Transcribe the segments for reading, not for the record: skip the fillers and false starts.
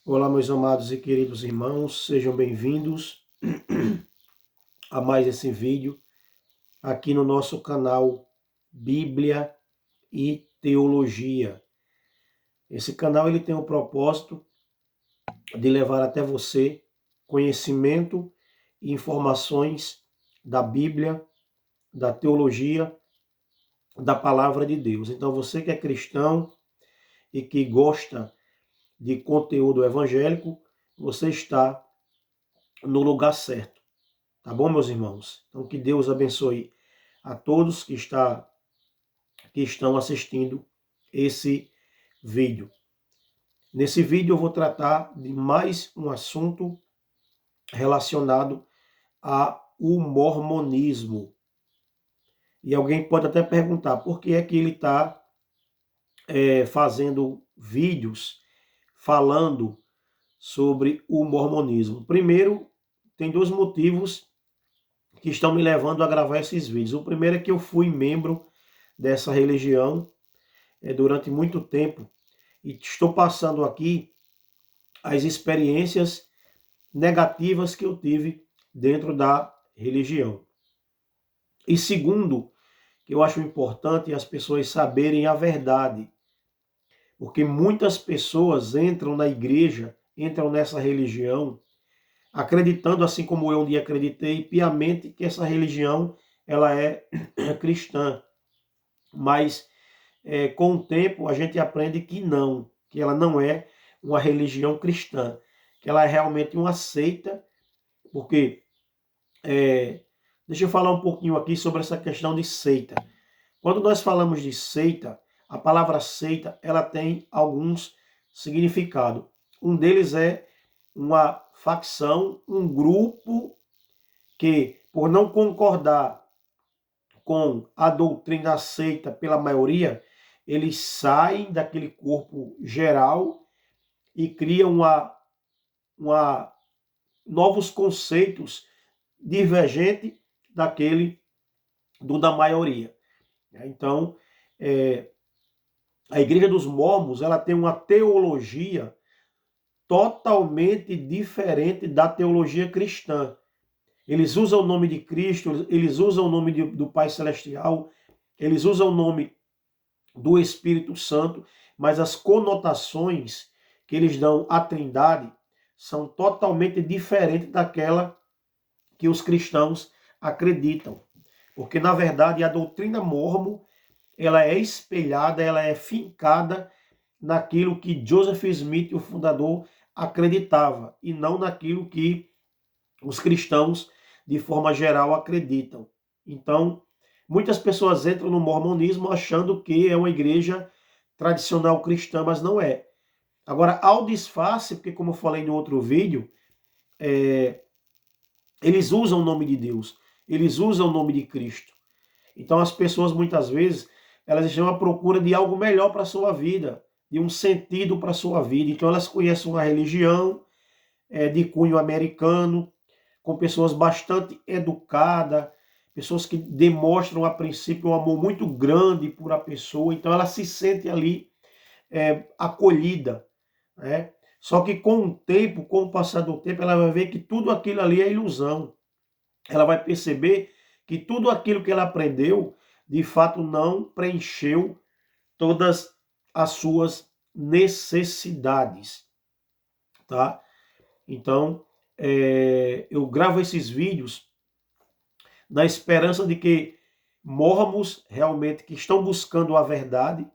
Olá, meus amados e queridos irmãos, sejam bem-vindos a mais esse vídeo aqui no nosso canal Bíblia e Teologia. Esse canal ele tem o propósito de levar até você conhecimento e informações da Bíblia, da teologia, da palavra de Deus. Então, você que é cristão e que gosta de conteúdo evangélico, você está no lugar certo. Tá bom, meus irmãos? Então, que Deus abençoe a todos que estão assistindo esse vídeo. Nesse vídeo eu vou tratar de mais um assunto relacionado ao mormonismo. E alguém pode até perguntar por que é que ele está fazendo vídeos falando sobre o mormonismo. Primeiro, tem dois motivos que estão me levando a gravar esses vídeos. O primeiro é que eu fui membro dessa religião durante muito tempo e estou passando aqui as experiências negativas que eu tive dentro da religião. E segundo, que eu acho importante as pessoas saberem a verdade, porque muitas pessoas entram na igreja, entram nessa religião, acreditando, assim como eu um dia acreditei piamente, que essa religião ela é cristã. Mas com o tempo a gente aprende que ela não é uma religião cristã, que ela é realmente uma seita, porque deixa eu falar um pouquinho aqui sobre essa questão de seita. Quando nós falamos de seita, a palavra seita ela tem alguns significados. Um deles é uma facção, um grupo que, por não concordar com a doutrina aceita pela maioria, eles saem daquele corpo geral e criam novos conceitos divergentes daquele da maioria. Então, a Igreja dos Mormons ela tem uma teologia totalmente diferente da teologia cristã. Eles usam o nome de Cristo, eles usam o nome do Pai Celestial, eles usam o nome do Espírito Santo, mas as conotações que eles dão à Trindade são totalmente diferentes daquela que os cristãos acreditam. Porque, na verdade, a doutrina mormon ela é espelhada, ela é fincada naquilo que Joseph Smith, o fundador, acreditava, e não naquilo que os cristãos, de forma geral, acreditam. Então, muitas pessoas entram no mormonismo achando que é uma igreja tradicional cristã, mas não é. Agora, ao disfarce, porque como eu falei no outro vídeo, eles usam o nome de Deus, eles usam o nome de Cristo. Então as pessoas muitas vezes, elas estão à procura de algo melhor para a sua vida, de um sentido para a sua vida. Então elas conhecem uma religião de cunho americano, com pessoas bastante educadas, pessoas que demonstram a princípio um amor muito grande por a pessoa, então ela se sente ali acolhida, né? Só que com o tempo, com o passar do tempo, ela vai ver que tudo aquilo ali é ilusão. Ela vai perceber que tudo aquilo que ela aprendeu, de fato não preencheu todas as suas necessidades, tá? Então, eu gravo esses vídeos na esperança de que mormons realmente que estão buscando a verdade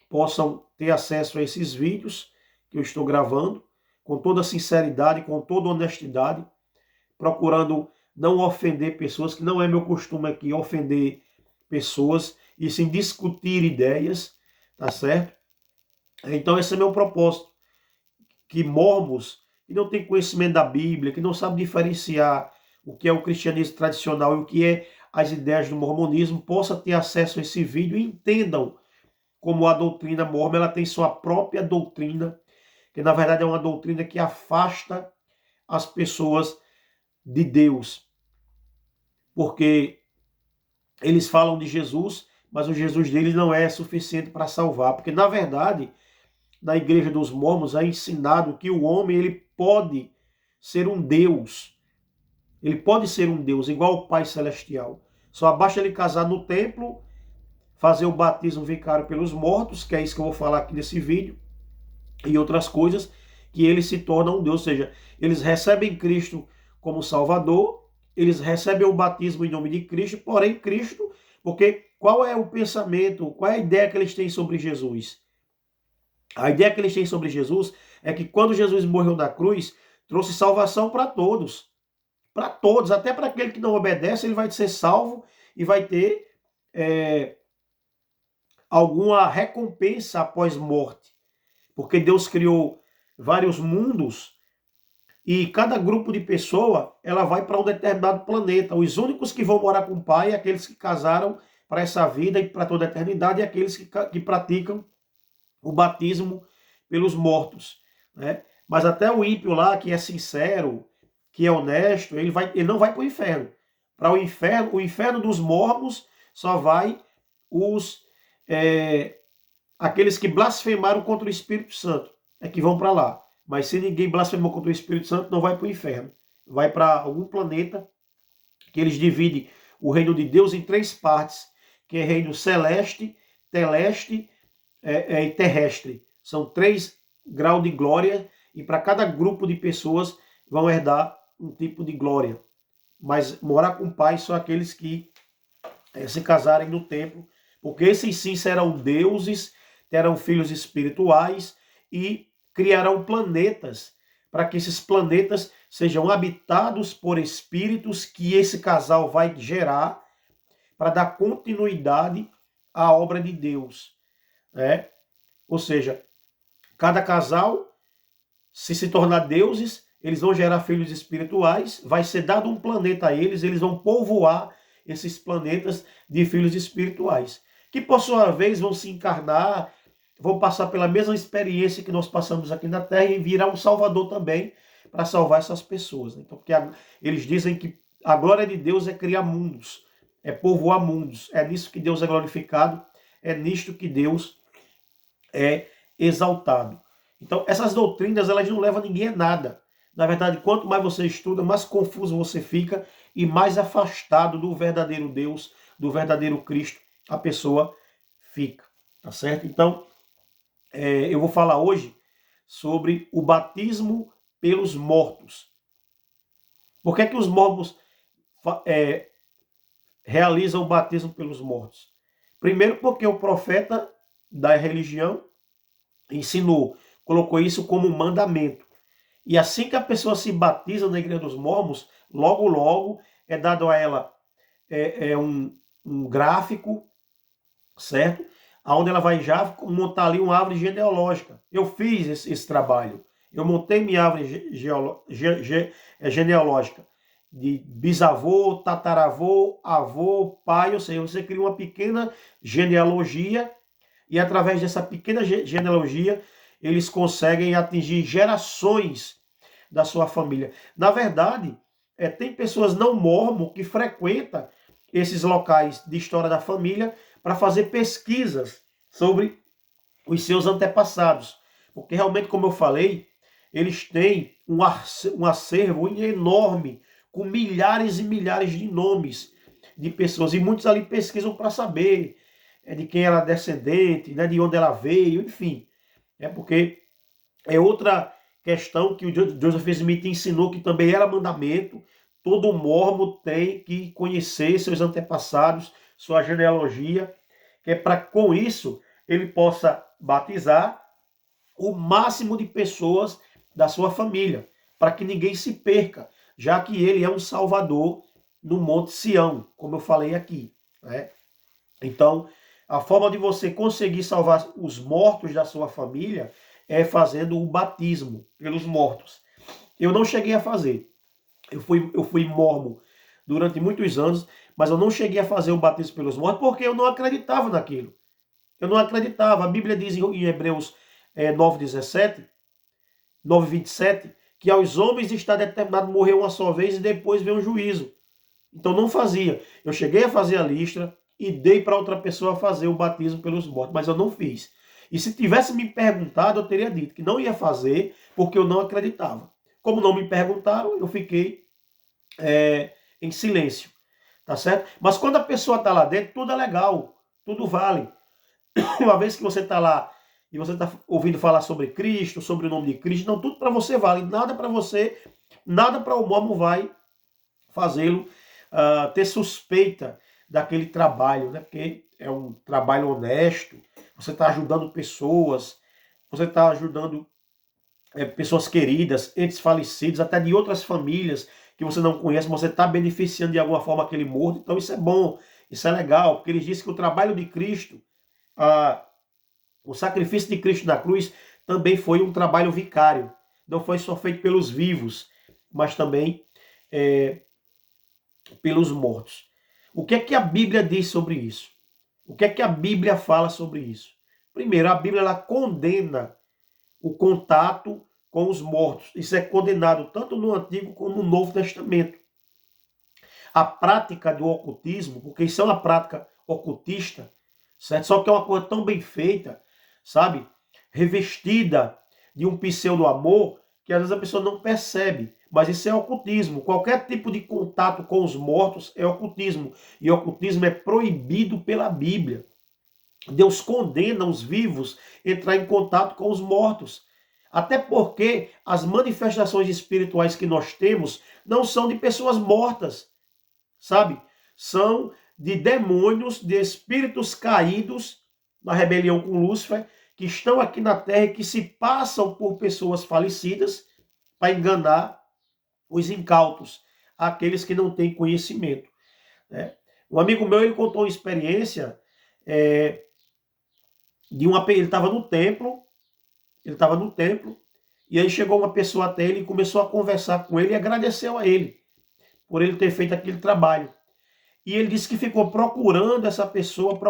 possam ter acesso a esses vídeos que eu estou gravando com toda sinceridade, com toda honestidade, procurando não ofender pessoas, que não é meu costume aqui ofender pessoas, e sim discutir ideias, tá certo? Então esse é meu propósito, que mormons que não tem conhecimento da Bíblia, que não sabe diferenciar o que é o cristianismo tradicional e o que é as ideias do mormonismo, possa ter acesso a esse vídeo e entendam como a doutrina mormon ela tem sua própria doutrina, que na verdade é uma doutrina que afasta as pessoas de Deus. Porque eles falam de Jesus, mas o Jesus deles não é suficiente para salvar. Porque na verdade, na igreja dos mormons é ensinado que o homem ele pode ser um Deus. Ele pode ser um Deus, igual o Pai Celestial. Só basta ele casar no templo, fazer o batismo vicário pelos mortos, que é isso que eu vou falar aqui nesse vídeo, e outras coisas, que ele se torna um Deus. Ou seja, eles recebem Cristo como Salvador, eles recebem o batismo em nome de Cristo, porém Cristo, porque qual é o pensamento, qual é a ideia que eles têm sobre Jesus? A ideia que eles têm sobre Jesus é que quando Jesus morreu na cruz, trouxe salvação para todos. Para todos, até para aquele que não obedece, ele vai ser salvo e vai ter alguma recompensa após morte. Porque Deus criou vários mundos e cada grupo de pessoa ela vai para um determinado planeta. Os únicos que vão morar com o Pai é aqueles que casaram para essa vida e para toda a eternidade, e aqueles que praticam o batismo pelos mortos, né? Mas até o ímpio lá, que é sincero, que é honesto, ele não vai para o inferno. Para o inferno dos mormos só vai os aqueles que blasfemaram contra o Espírito Santo, é que vão para lá. Mas se ninguém blasfemou contra o Espírito Santo, não vai para o inferno. Vai para algum planeta que eles dividem o reino de Deus em três partes, que é reino celeste, teleste e terrestre. São 3 graus de glória e para cada grupo de pessoas vão herdar um tipo de glória. Mas morar com o Pai são aqueles que se casarem no templo, porque esses sim serão deuses, terão filhos espirituais e criarão planetas, para que esses planetas sejam habitados por espíritos que esse casal vai gerar para dar continuidade à obra de Deus, né? Ou seja, cada casal, se tornar deuses, eles vão gerar filhos espirituais, vai ser dado um planeta a eles, eles vão povoar esses planetas de filhos espirituais, que por sua vez vão se encarnar, vão passar pela mesma experiência que nós passamos aqui na Terra e virar um salvador também para salvar essas pessoas. Então, porque eles dizem que a glória de Deus é criar mundos, é povoar mundos, é nisso que Deus é glorificado, é nisto que Deus é exaltado. Então, essas doutrinas, elas não levam ninguém a nada. Na verdade, quanto mais você estuda, mais confuso você fica e mais afastado do verdadeiro Deus, do verdadeiro Cristo, a pessoa fica, tá certo? Então, eu vou falar hoje sobre o batismo pelos mortos. Por que é que os mormons realizam o batismo pelos mortos? Primeiro porque o profeta da religião ensinou, colocou isso como um mandamento. E assim que a pessoa se batiza na igreja dos mormons, logo, logo é dado a ela um gráfico, certo? Onde ela vai já montar ali uma árvore genealógica. Eu fiz esse trabalho. Eu montei minha árvore genealógica de bisavô, tataravô, avô, pai, ou seja, você cria uma pequena genealogia e através dessa pequena genealogia eles conseguem atingir gerações da sua família. Na verdade, tem pessoas não mormon que frequentam esses locais de história da família para fazer pesquisas sobre os seus antepassados. Porque realmente, como eu falei, eles têm um acervo enorme, com milhares e milhares de nomes de pessoas. E muitos ali pesquisam para saber de quem era descendente, né, de onde ela veio, enfim. Porque é outra questão que o Joseph Smith ensinou, que também era mandamento. Todo mormon tem que conhecer seus antepassados, sua genealogia, que é para com isso ele possa batizar o máximo de pessoas da sua família, para que ninguém se perca, já que ele é um salvador no Monte Sião, como eu falei aqui, né? Então, a forma de você conseguir salvar os mortos da sua família é fazendo o batismo pelos mortos. Eu não cheguei a fazer. Eu fui mormon durante muitos anos, mas eu não cheguei a fazer o batismo pelos mortos porque eu não acreditava naquilo. Eu não acreditava. A Bíblia diz em Hebreus 9:17, 9:27, que aos homens está determinado morrer uma só vez e depois vem o juízo. Então não fazia. Eu cheguei a fazer a lista e dei para outra pessoa fazer o batismo pelos mortos, mas eu não fiz. E se tivesse me perguntado, eu teria dito que não ia fazer, porque eu não acreditava. Como não me perguntaram, eu fiquei em silêncio, tá certo? Mas quando a pessoa está lá dentro, tudo é legal, tudo vale. Uma vez que você está lá e você está ouvindo falar sobre Cristo, sobre o nome de Cristo, não, tudo para você vale, nada para você, nada para o mormon vai fazê-lo ter suspeita daquele trabalho, né? Porque é um trabalho honesto, você está ajudando pessoas, você está ajudando pessoas queridas, entes falecidos, até de outras famílias que você não conhece, você está beneficiando de alguma forma aquele morto, então isso é bom, isso é legal, porque ele diz que o trabalho de Cristo, o sacrifício de Cristo na cruz, também foi um trabalho vicário, não foi só feito pelos vivos, mas também pelos mortos. O que é que a Bíblia diz sobre isso? O que é que a Bíblia fala sobre isso? Primeiro, a Bíblia ela condena o contato com os mortos. Isso é condenado tanto no Antigo como no Novo Testamento. A prática do ocultismo, porque isso é uma prática ocultista, certo? Só que é uma coisa tão bem feita, sabe? Revestida de um pseudo-amor, que às vezes a pessoa não percebe. Mas isso é ocultismo. Qualquer tipo de contato com os mortos é ocultismo. E ocultismo é proibido pela Bíblia. Deus condena os vivos a entrar em contato com os mortos. Até porque as manifestações espirituais que nós temos não são de pessoas mortas, sabe? São de demônios, de espíritos caídos na rebelião com Lúcifer, que estão aqui na terra e que se passam por pessoas falecidas para enganar os incautos, aqueles que não têm conhecimento, né? Um amigo meu, ele contou uma experiência ele estava no templo, e aí chegou uma pessoa até ele e começou a conversar com ele e agradeceu a ele por ele ter feito aquele trabalho. E ele disse que ficou procurando essa pessoa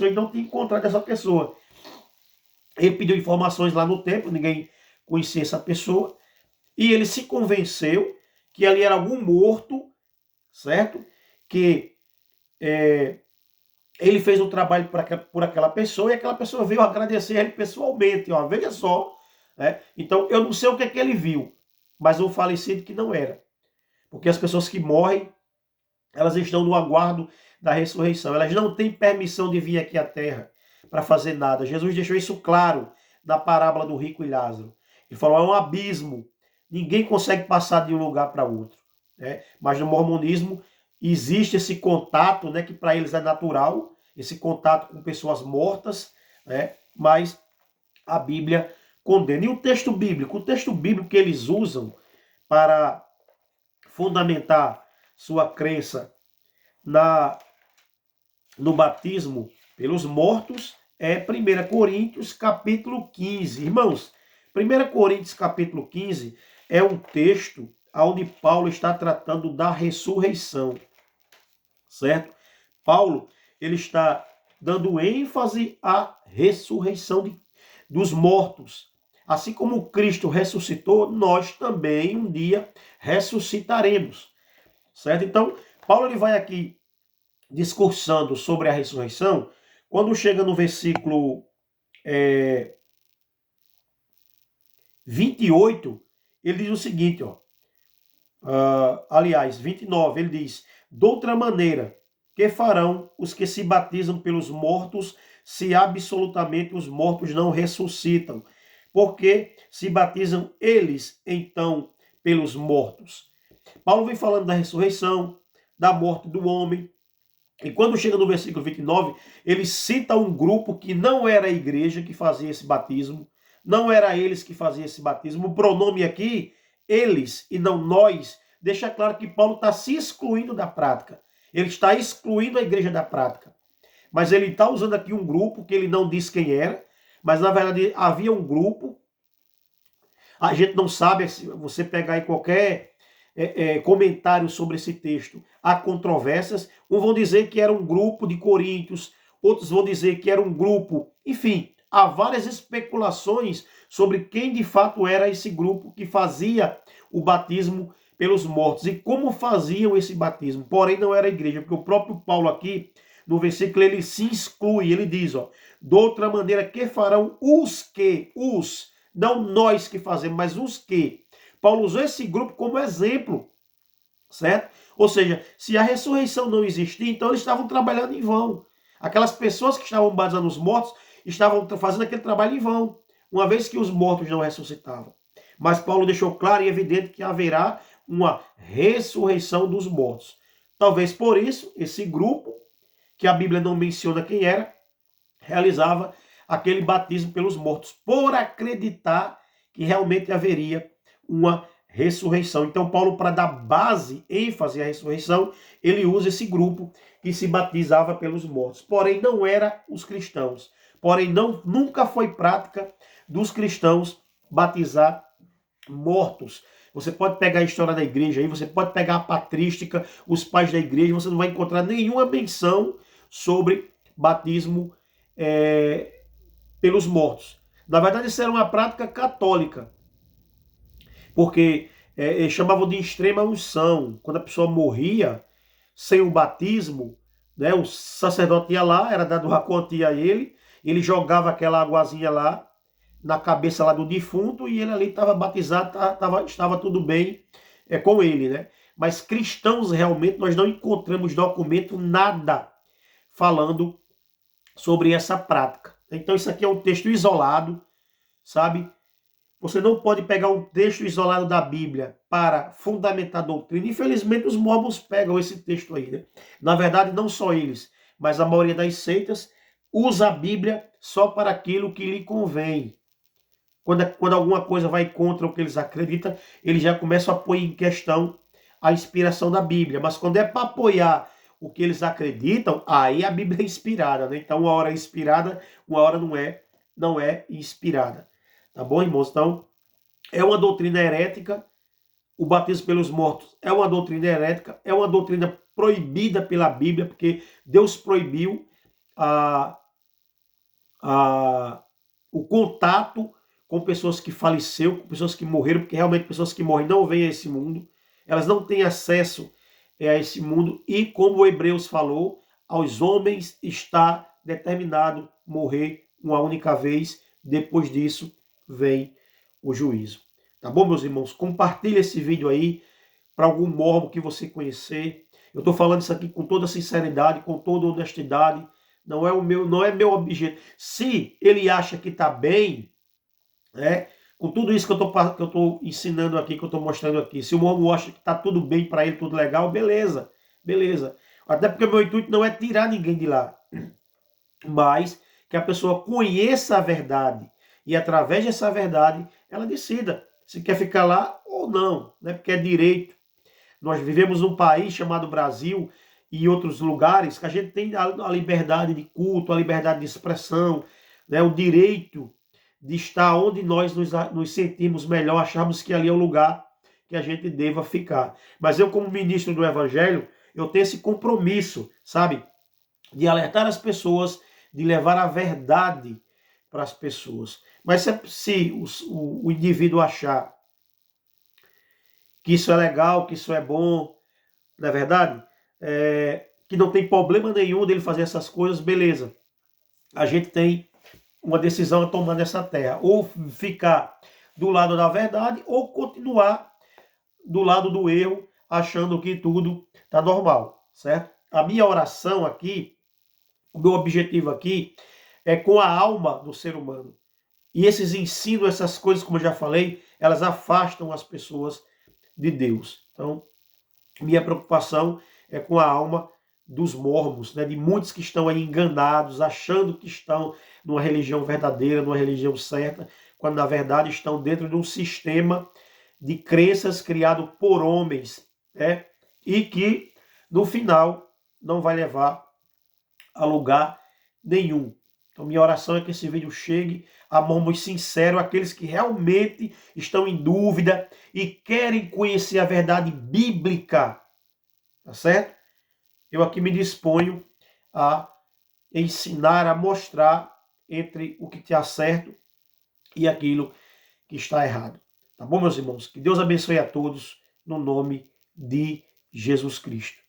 e não tinha encontrado essa pessoa. Ele pediu informações lá no templo, ninguém conhecia essa pessoa, e ele se convenceu que ali era algum morto, certo? Que ele fez um trabalho por aquela pessoa e aquela pessoa veio agradecer a ele pessoalmente, ó, veja só, né? Então eu não sei o que é que ele viu, mas o falecido que não era. Porque as pessoas que morrem, elas estão no aguardo da ressurreição. Elas não têm permissão de vir aqui à terra para fazer nada. Jesus deixou isso claro na parábola do rico e Lázaro. Ele falou, é um abismo. Ninguém consegue passar de um lugar para outro, né? Mas no mormonismo existe esse contato, né, que para eles é natural, esse contato com pessoas mortas, né? Mas a Bíblia condena. E o texto bíblico? O texto bíblico que eles usam para fundamentar sua crença no batismo pelos mortos é 1 Coríntios capítulo 15. Irmãos, 1 Coríntios capítulo 15 é um texto onde Paulo está tratando da ressurreição, certo? Paulo, ele está dando ênfase à ressurreição dos mortos. Assim como Cristo ressuscitou, nós também um dia ressuscitaremos, certo? Então, Paulo ele vai aqui discursando sobre a ressurreição. Quando chega no versículo 28, ele diz o seguinte, ó. Aliás, 29, ele diz, de outra maneira, que farão os que se batizam pelos mortos, se absolutamente os mortos não ressuscitam? Porque se batizam eles, então, pelos mortos. Paulo vem falando da ressurreição, da morte do homem, e quando chega no versículo 29, ele cita um grupo que não era a igreja que fazia esse batismo, não era eles que faziam esse batismo. O pronome aqui, eles e não nós, deixa claro que Paulo está se excluindo da prática. Ele está excluindo a igreja da prática. Mas ele está usando aqui um grupo que ele não diz quem era, mas na verdade havia um grupo. A gente não sabe, se você pegar aí qualquer comentário sobre esse texto, há controvérsias. Uns vão dizer que era um grupo de coríntios, outros vão dizer que era um grupo, enfim, há várias especulações sobre quem de fato era esse grupo que fazia o batismo pelos mortos e como faziam esse batismo. Porém, não era a igreja, porque o próprio Paulo aqui, no versículo, ele se exclui, ele diz, ó, de outra maneira que farão não nós que fazemos, mas os que. Paulo usou esse grupo como exemplo, certo? Ou seja, se a ressurreição não existia, então eles estavam trabalhando em vão. Aquelas pessoas que estavam batizando os mortos estavam fazendo aquele trabalho em vão, uma vez que os mortos não ressuscitavam. Mas Paulo deixou claro e evidente que haverá uma ressurreição dos mortos. Talvez por isso, esse grupo, que a Bíblia não menciona quem era, realizava aquele batismo pelos mortos, por acreditar que realmente haveria uma ressurreição. Então, Paulo, para dar base, ênfase à ressurreição, ele usa esse grupo que se batizava pelos mortos. Porém, não era os cristãos. Porém, nunca foi prática dos cristãos batizar mortos. Você pode pegar a história da igreja aí, você pode pegar a patrística, os pais da igreja, você não vai encontrar nenhuma menção sobre batismo pelos mortos. Na verdade, isso era uma prática católica, porque chamavam de extrema unção. Quando a pessoa morria sem o batismo, né, o sacerdote ia lá, era dado uma quantia a ele jogava aquela aguazinha lá na cabeça lá do defunto e ele ali estava batizado, estava tudo bem com ele, né? Mas cristãos realmente nós não encontramos documento nada falando sobre essa prática. Então isso aqui é um texto isolado, sabe? Você não pode pegar um texto isolado da Bíblia para fundamentar a doutrina. Infelizmente os mormons pegam esse texto aí, né? Na verdade não só eles, mas a maioria das seitas usa a Bíblia só para aquilo que lhe convém. Quando alguma coisa vai contra o que eles acreditam, eles já começam a pôr em questão a inspiração da Bíblia. Mas quando é para apoiar o que eles acreditam, aí a Bíblia é inspirada, né? Então uma hora é inspirada, uma hora não é inspirada. Tá bom, irmãos? Então, é uma doutrina herética, o batismo pelos mortos é uma doutrina herética, é uma doutrina proibida pela Bíblia, porque Deus proibiu o contato com pessoas que faleceram, com pessoas que morreram, porque realmente pessoas que morrem não vêm a esse mundo, elas não têm acesso a esse mundo, e como o Hebreus falou, aos homens está determinado morrer uma única vez, depois disso vem o juízo. Tá bom, meus irmãos? Compartilhe esse vídeo aí para algum mormon que você conhecer. Eu estou falando isso aqui com toda sinceridade, com toda honestidade. Não é meu objeto. Se ele acha que está bem, né? Com tudo isso que eu tô ensinando aqui, que eu estou mostrando aqui, se o mormon acha que está tudo bem para ele, tudo legal, beleza, beleza. Até porque o meu intuito não é tirar ninguém de lá, mas que a pessoa conheça a verdade e através dessa verdade ela decida se quer ficar lá ou não, né? Porque é direito. Nós vivemos num país chamado Brasil e outros lugares que a gente tem a liberdade de culto, a liberdade de expressão, né? O direito de estar onde nós nos sentimos melhor, achamos que ali é o lugar que a gente deva ficar. Mas eu, como ministro do Evangelho, eu tenho esse compromisso, sabe? De alertar as pessoas, de levar a verdade para as pessoas. Mas se o indivíduo achar que isso é legal, que isso é bom, não é verdade? Que não tem problema nenhum dele fazer essas coisas, beleza. A gente tem uma decisão a tomar nessa terra. Ou ficar do lado da verdade, ou continuar do lado do erro, achando que tudo está normal, certo? A minha oração aqui, o meu objetivo aqui, é com a alma do ser humano. E esses ensinos, essas coisas, como eu já falei, elas afastam as pessoas de Deus. Então, minha preocupação é com a alma dos mormons, né, de muitos que estão aí enganados, achando que estão numa religião verdadeira, numa religião certa, quando na verdade estão dentro de um sistema de crenças criado por homens, né, e que no final não vai levar a lugar nenhum. Então minha oração é que esse vídeo chegue a mormons sinceros, aqueles que realmente estão em dúvida e querem conhecer a verdade bíblica, tá certo? Eu aqui me disponho a ensinar, a mostrar entre o que está certo e aquilo que está errado. Tá bom, meus irmãos? Que Deus abençoe a todos no nome de Jesus Cristo.